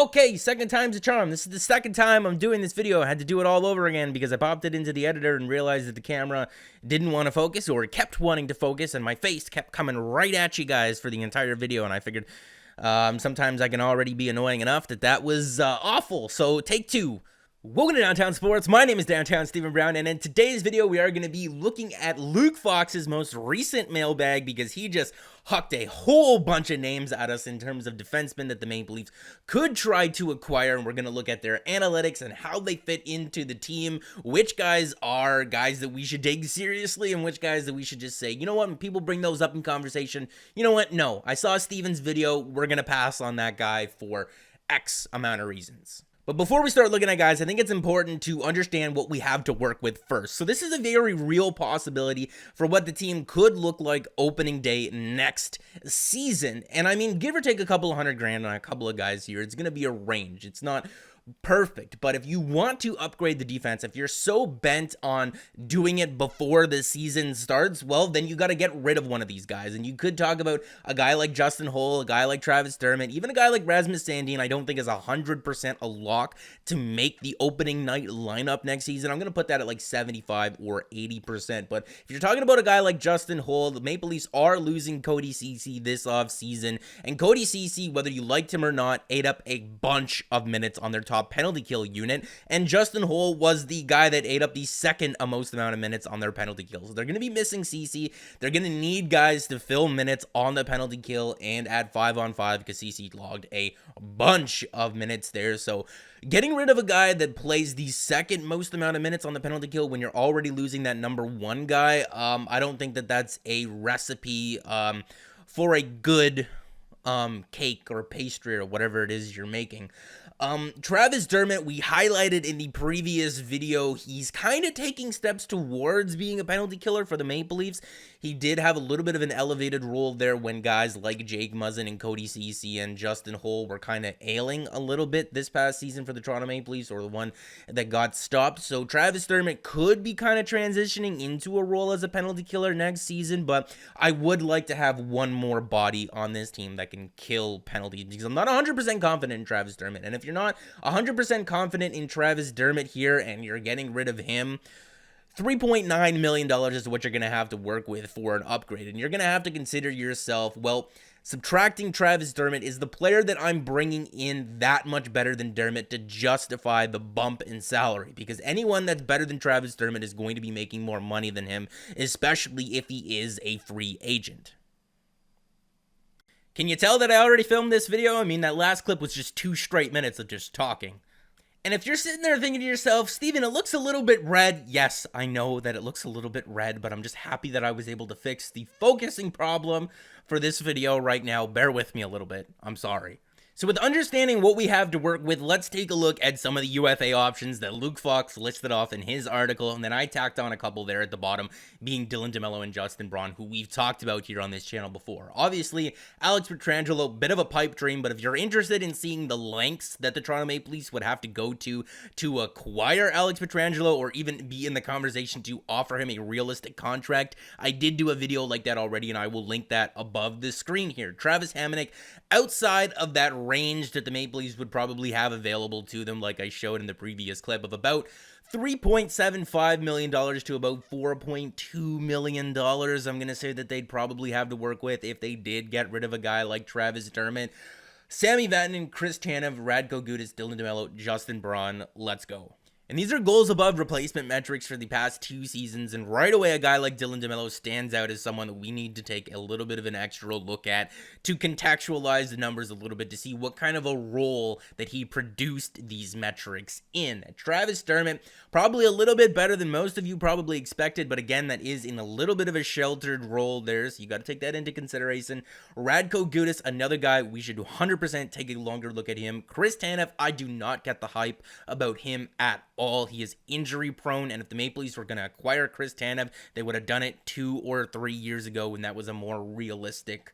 Okay, second time's a charm. This is the second time I'm doing this video. I had to do it all over again because I popped it into the editor and realized that the camera didn't want to focus, or it kept wanting to focus, and my face kept coming right at you guys for the entire video, and I figured sometimes I can already be annoying enough that was awful. So take two. Welcome to Downtown Sports. My name is Downtown Stephen Brown, and in today's video, we are going to be looking at Luke Fox's most recent mailbag because he just hucked a whole bunch of names at us in terms of defensemen that the Maple Leafs could try to acquire, and we're going to look at their analytics and how they fit into the team, which guys are guys that we should take seriously, and which guys that we should just say, you know what, when people bring those up in conversation, you know what, no, I saw Steven's video, we're going to pass on that guy for X amount of reasons. But before we start looking at guys, I think it's important to understand what we have to work with first. So this is a very real possibility for what the team could look like opening day next season. And I mean, give or take a couple of $100,000 on a couple of guys here, it's going to be a range. It's not perfect, but if you want to upgrade the defense, if you're so bent on doing it before the season starts, well, then you got to get rid of one of these guys. And you could talk about a guy like Justin Holl, a guy like Travis Dermott, even a guy like Rasmus Sandin. I don't think is 100% a lock to make the opening night lineup next season. I'm going to put that at like 75 or 80%. But if you're talking about a guy like Justin Holl, the Maple Leafs are losing Cody Ceci this offseason, and Cody Ceci, whether you liked him or not, ate up a bunch of minutes on their top penalty kill unit, and Justin Holl was the guy that ate up the second most amount of minutes on their penalty kill. So they're going to be missing Ceci. They're going to need guys to fill minutes on the penalty kill and at 5-on-5 because Ceci logged a bunch of minutes there. So getting rid of a guy that plays the second most amount of minutes on the penalty kill when you're already losing that number one guy, I don't think that that's a recipe for a good cake or pastry or whatever it is you're making. Travis Dermott, we highlighted in the previous video, he's kind of taking steps towards being a penalty killer for the Maple Leafs. He did have a little bit of an elevated role there when guys like Jake Muzzin and Cody Ceci and Justin Holl were kind of ailing a little bit this past season for the Toronto Maple Leafs, or the one that got stopped. So Travis Dermott could be kind of transitioning into a role as a penalty killer next season, but I would like to have one more body on this team that can kill penalties because I'm not 100% confident in Travis Dermott. And if you're not 100% confident in Travis Dermott here and you're getting rid of him, $3.9 million is what you're going to have to work with for an upgrade. And you're going to have to consider yourself, well, subtracting Travis Dermott, is the player that I'm bringing in that much better than Dermott to justify the bump in salary? Because anyone that's better than Travis Dermott is going to be making more money than him, especially if he is a free agent. Can you tell that I already filmed this video? I mean, that last clip was just 2 straight minutes of just talking. And if you're sitting there thinking to yourself, Steven, it looks a little bit red. Yes, I know that it looks a little bit red, but I'm just happy that I was able to fix the focusing problem for this video right now. Bear with me a little bit. I'm sorry. So with understanding what we have to work with, let's take a look at some of the UFA options that Luke Fox listed off in his article, and then I tacked on a couple there at the bottom, being Dylan DeMello and Justin Braun, who we've talked about here on this channel before. Obviously, Alex Pietrangelo, bit of a pipe dream, but if you're interested in seeing the lengths that the Toronto Maple Leafs would have to go to acquire Alex Pietrangelo, or even be in the conversation to offer him a realistic contract, I did do a video like that already, and I will link that above the screen here. Travis Hamonic, outside of that range that the Maple Leafs would probably have available to them, like I showed in the previous clip, of about $3.75 million to about $4.2 million, I'm going to say that they'd probably have to work with if they did get rid of a guy like Travis Dermott. Sami Vatanen, Chris Tanev, Radko Gudas, Dylan DeMello, Justin Braun, let's go. And these are goals above replacement metrics for the past 2 seasons, and right away a guy like Dylan DeMello stands out as someone that we need to take a little bit of an extra look at to contextualize the numbers a little bit to see what kind of a role that he produced these metrics in. Travis Dermott, probably a little bit better than most of you probably expected, but again, that is in a little bit of a sheltered role there, so you got to take that into consideration. Radko Gudas, another guy we should 100% take a longer look at him. Chris Tanev, I do not get the hype about him at all. He is injury prone, and if the Maple Leafs were going to acquire Chris Tanev, they would have done it 2 or 3 years ago when that was a more realistic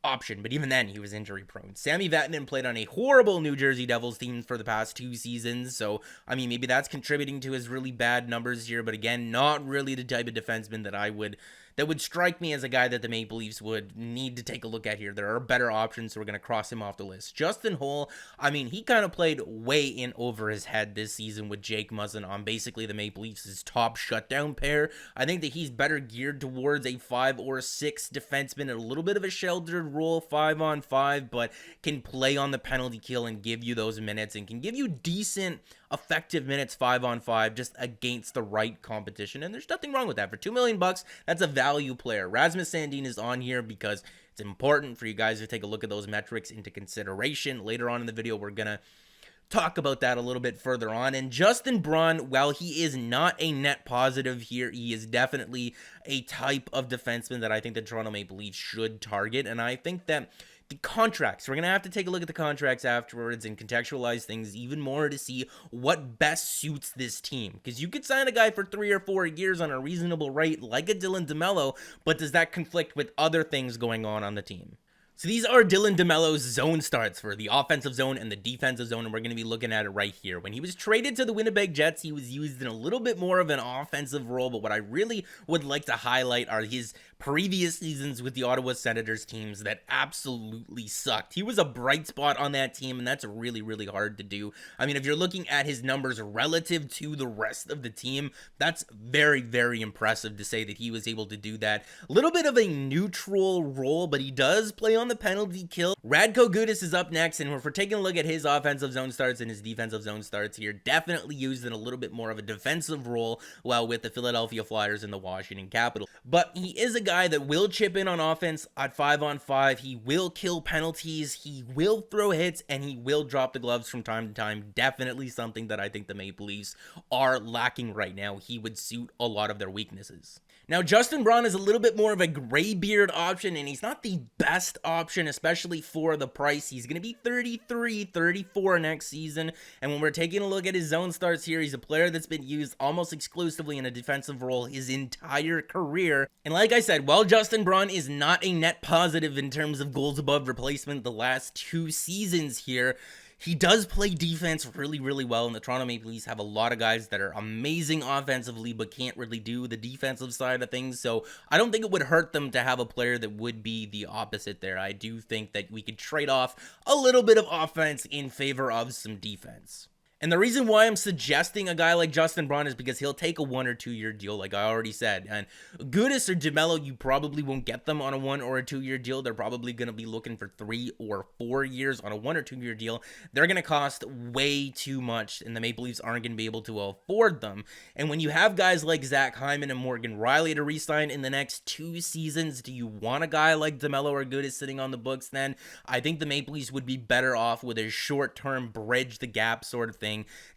option, but even then he was injury prone. Sami Vatanen played on a horrible New Jersey Devils team for the past 2 seasons, so I mean maybe that's contributing to his really bad numbers here, but again, not really the type of defenseman that I would that would strike me as a guy that the Maple Leafs would need to take a look at here. There are better options, so we're going to cross him off the list. Justin Holl, I mean, he kind of played way in over his head this season with Jake Muzzin on basically the Maple Leafs' top shutdown pair. I think that he's better geared towards a 5 or 6 defenseman, a little bit of a sheltered role, 5-on-5, but can play on the penalty kill and give you those minutes and can give you decent, effective minutes 5-on-5 just against the right competition. And there's nothing wrong with that. For $2 million, that's a value player. Rasmus Sandin is on here because it's important for you guys to take a look at those metrics into consideration. Later on in the video, we're going to talk about that a little bit further on. And Justin Braun, while he is not a net positive here, he is definitely a type of defenseman that I think the Toronto Maple Leafs should target. And I think that the contracts, we're going to have to take a look at the contracts afterwards and contextualize things even more to see what best suits this team. Because you could sign a guy for 3 or 4 years on a reasonable rate like a Dylan DeMello, but does that conflict with other things going on the team? So these are Dylan DeMello's zone starts for the offensive zone and the defensive zone, and we're going to be looking at it right here. When he was traded to the Winnipeg Jets, he was used in a little bit more of an offensive role, but what I really would like to highlight are his previous seasons with the Ottawa Senators teams that absolutely sucked. He was a bright spot on that team, and that's really, really hard to do. I mean, if you're looking at his numbers relative to the rest of the team, that's very, very impressive to say that he was able to do that. A little bit of a neutral role, but he does play on the penalty kill. Radko Gudas is up next, and if we're taking a look at his offensive zone starts and his defensive zone starts here, definitely used in a little bit more of a defensive role while with the Philadelphia Flyers and the Washington Capitals. But he is a guy that will chip in on offense at 5-on-5. He will kill penalties, he will throw hits, and he will drop the gloves from time to time. Definitely something that I think the Maple Leafs are lacking right now. He would suit a lot of their weaknesses. Now, Justin Braun is a little bit more of a graybeard option, and he's not the best option, especially for the price. He's going to be 33, 34 next season, and when we're taking a look at his zone starts here, he's a player that's been used almost exclusively in a defensive role his entire career. And like I said, while Justin Braun is not a net positive in terms of goals above replacement the last 2 seasons here, he does play defense really, really well, and the Toronto Maple Leafs have a lot of guys that are amazing offensively but can't really do the defensive side of things, so I don't think it would hurt them to have a player that would be the opposite there. I do think that we could trade off a little bit of offense in favor of some defense. And the reason why I'm suggesting a guy like Justin Braun is because he'll take a 1 or 2 year deal, like I already said. And Gudas or DeMello, you probably won't get them on a 1 or 2 year deal. They're probably going to be looking for 3 or 4 years on a 1 or 2 year deal. They're going to cost way too much, and the Maple Leafs aren't going to be able to afford them. And when you have guys like Zach Hyman and Morgan Riley to re-sign in the next 2 seasons, do you want a guy like DeMello or Gudas sitting on the books then? I think the Maple Leafs would be better off with a short-term bridge the gap sort of thing,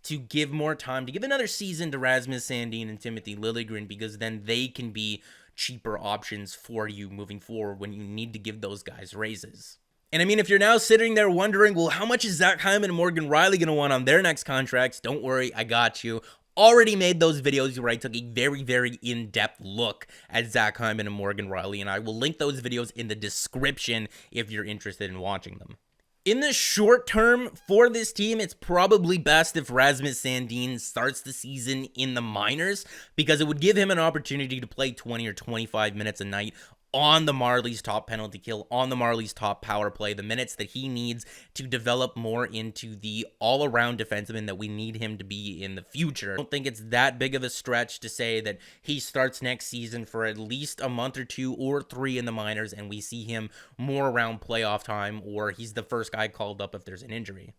to give more time, to give another season to Rasmus Sandin and Timothy Liljegren, because then they can be cheaper options for you moving forward when you need to give those guys raises. And I mean, if you're now sitting there wondering, well, how much is Zach Hyman and Morgan Riley going to want on their next contracts? Don't worry, I got you. Already made those videos where I took a very, very in-depth look at Zach Hyman and Morgan Riley, and I will link those videos in the description if you're interested in watching them. In the short term for this team, it's probably best if Rasmus Sandin starts the season in the minors, because it would give him an opportunity to play 20 or 25 minutes a night on the Marlies' top penalty kill, on the Marlies' top power play, the minutes that he needs to develop more into the all-around defenseman that we need him to be in the future. I don't think it's that big of a stretch to say that he starts next season for at least a month or 2 or 3 in the minors, and we see him more around playoff time, or he's the first guy called up if there's an injury.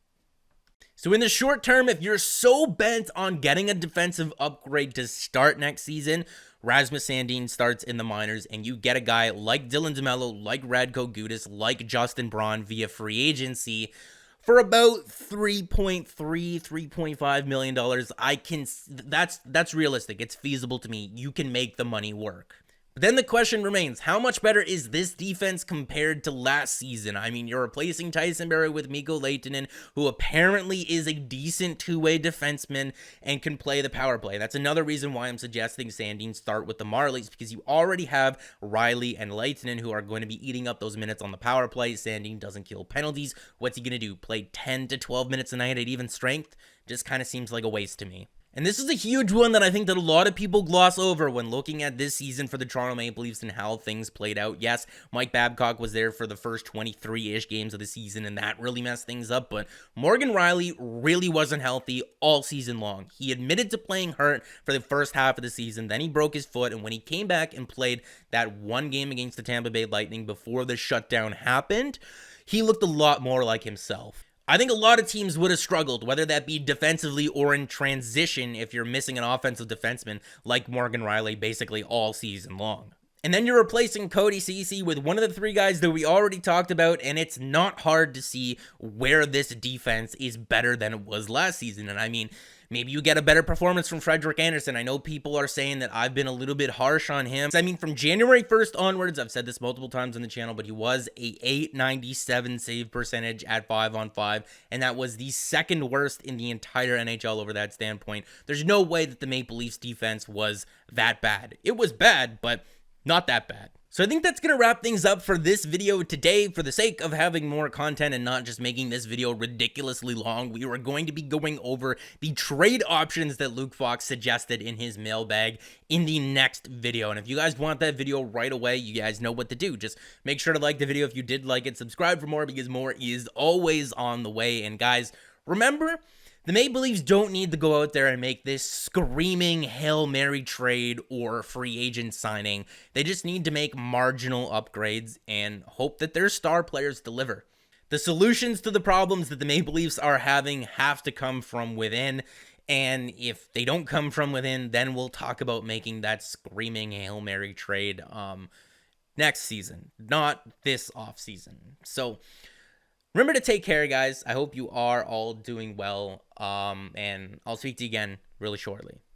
So in the short term, if you're so bent on getting a defensive upgrade to start next season, Rasmus Sandin starts in the minors, and you get a guy like Dylan DeMello, like Radko Gudas, like Justin Braun via free agency for about $3.5 million. That's realistic. It's feasible to me. You can make the money work. But then the question remains, how much better is this defense compared to last season? I mean, you're replacing Tyson Barrie with Mikko Lehtinen, who apparently is a decent two-way defenseman and can play the power play. That's another reason why I'm suggesting Sandin start with the Marlies, because you already have Riley and Lehtinen who are going to be eating up those minutes on the power play. Sandin doesn't kill penalties. What's he going to do? Play 10 to 12 minutes a night at even strength? Just kind of seems like a waste to me. And this is a huge one that I think that a lot of people gloss over when looking at this season for the Toronto Maple Leafs and how things played out. Yes, Mike Babcock was there for the first 23-ish games of the season, and that really messed things up, but Morgan Rielly really wasn't healthy all season long. He admitted to playing hurt for the first half of the season, then he broke his foot, and when he came back and played that one game against the Tampa Bay Lightning before the shutdown happened, he looked a lot more like himself. I think a lot of teams would have struggled, whether that be defensively or in transition, if you're missing an offensive defenseman like Morgan Rielly basically all season long. And then you're replacing Cody Ceci with one of the three guys that we already talked about, and it's not hard to see where this defense is better than it was last season. And I mean, maybe you get a better performance from Frederik Andersen. I know people are saying that I've been a little bit harsh on him. I mean, from January 1st onwards, I've said this multiple times on the channel, but he was a .897 save percentage at 5-on-5, and that was the second worst in the entire NHL over that standpoint. There's no way that the Maple Leafs defense was that bad. It was bad, but not that bad. So I think that's going to wrap things up for this video today. For the sake of having more content and not just making this video ridiculously long, we were going to be going over the trade options that Luke Fox suggested in his mailbag in the next video. And if you guys want that video right away, you guys know what to do. Just make sure to like the video if you did like it, subscribe for more because more is always on the way. And guys, remember, the Maple Leafs don't need to go out there and make this screaming Hail Mary trade or free agent signing. They just need to make marginal upgrades and hope that their star players deliver. The solutions to the problems that the Maple Leafs are having have to come from within. And if they don't come from within, then we'll talk about making that screaming Hail Mary trade next season, not this offseason. So remember to take care, guys. I hope you are all doing well, and I'll speak to you again really shortly.